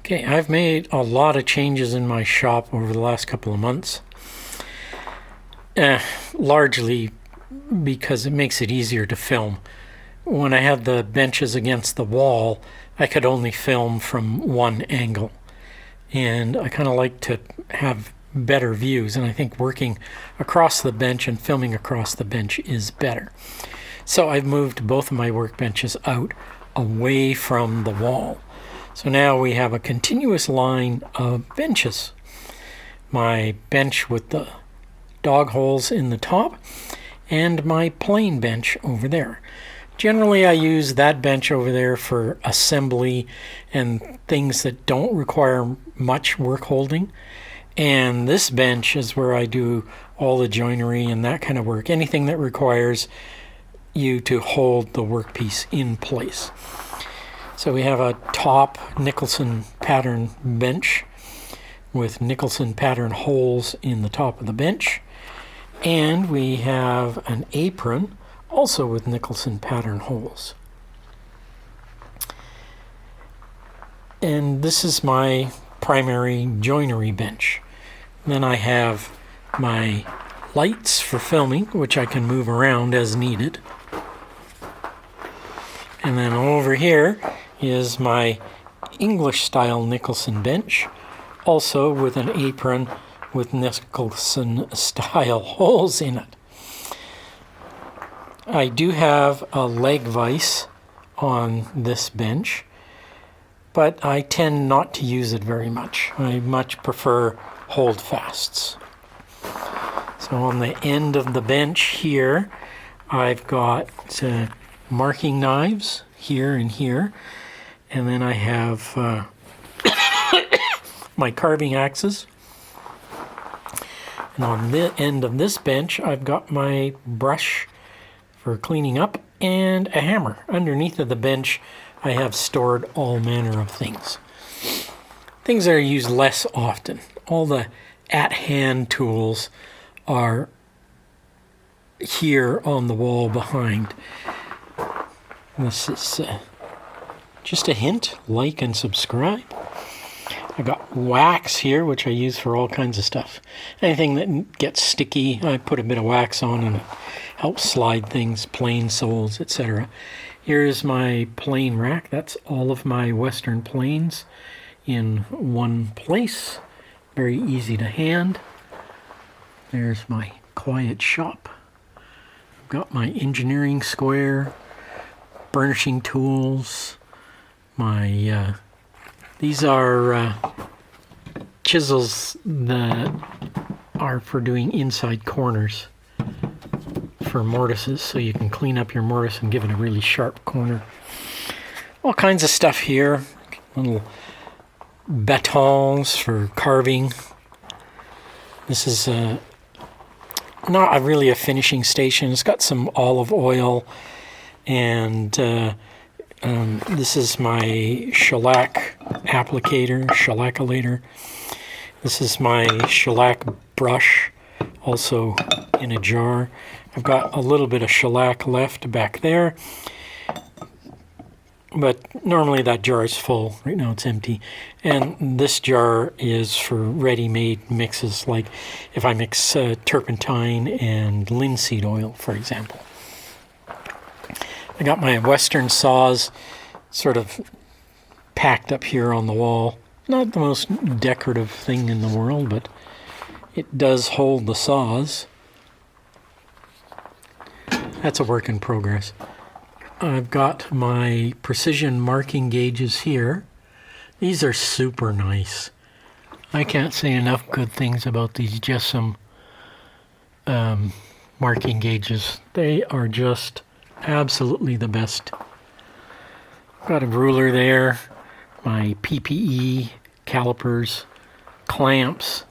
Okay, I've made a lot of changes in my shop over the last couple of months. Largely because it makes it easier to film. When I had the benches against the wall, I could only film from one angle. And I kind of like to have better views, and I think working across the bench and filming across the bench is better. So I've moved both of my workbenches out away from the wall. So now we have a continuous line of benches. My bench with the dog holes in the top and my plain bench over there. Generally, I use that bench over there for assembly and things that don't require much work holding. And this bench is where I do all the joinery and that kind of work. Anything that requires you to hold the workpiece in place. So we have a top Nicholson pattern bench with Nicholson pattern holes in the top of the bench. And we have an apron also with Nicholson pattern holes. And this is my primary joinery bench. Then I have my lights for filming, which I can move around as needed. And then over here is my English style Nicholson bench, also with an apron with Nicholson style holes in it. I do have a leg vise on this bench, but I tend not to use it very much. I much prefer holdfasts. So on the end of the bench here, I've got marking knives here and here, and then I have my carving axes. And on the end of this bench, I've got my brush for cleaning up and a hammer. Underneath of the bench, I have stored all manner of things. Things that are used less often. All the at-hand tools are here on the wall behind. This is just a hint, like and subscribe. I got wax here, which I use for all kinds of stuff. Anything that gets sticky, I put a bit of wax on and it helps slide things, plane soles, etc. Here's my plane rack. That's all of my Western planes in one place. Very easy to hand. There's my quiet shop. I've got my engineering square, burnishing tools, my these are chisels that are for doing inside corners for mortises, so you can clean up your mortise and give it a really sharp corner. All kinds of stuff here. Little batons for carving. This is not really a finishing station. It's got some olive oil, and this is my shellac shellacilator. This is my shellac brush, also in a jar. I've got a little bit of shellac left back there, but normally that jar is full. Right now it's empty. And this jar is for ready-made mixes, like if I mix turpentine and linseed oil, for example. I got my Western saws sort of packed up here on the wall. Not the most decorative thing in the world, but it does hold the saws. That's a work in progress. I've got my precision marking gauges here. These are super nice. I can't say enough good things about these Jessam marking gauges. They are just absolutely the best. Got a ruler there, my PPE, calipers, clamps.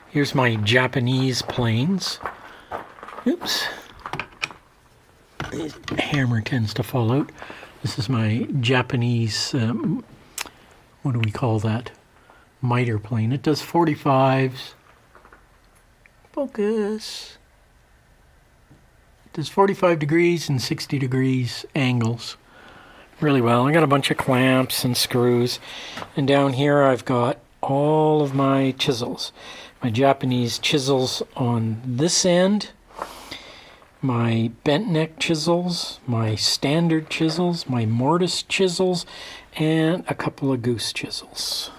Here's my Japanese planes. Oops. The hammer tends to fall out. This is my Japanese, what do we call that? Miter plane. It does 45s. Focus. It does 45 degrees and 60 degrees angles. really well. I got a bunch of clamps and screws, and down here I've got all of my chisels. My Japanese chisels on this end, my bent neck chisels, my standard chisels, my mortise chisels, and a couple of goose chisels.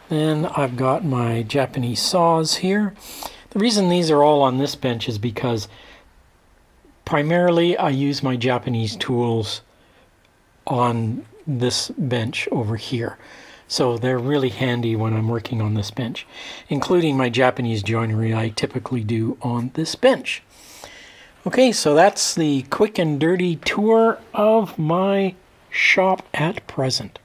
Then I've got my Japanese saws here. The reason these are all on this bench is because primarily I use my Japanese tools on this bench over here. So they're really handy when I'm working on this bench, including my Japanese joinery I typically do on this bench. Okay, so that's the quick and dirty tour of my shop at present.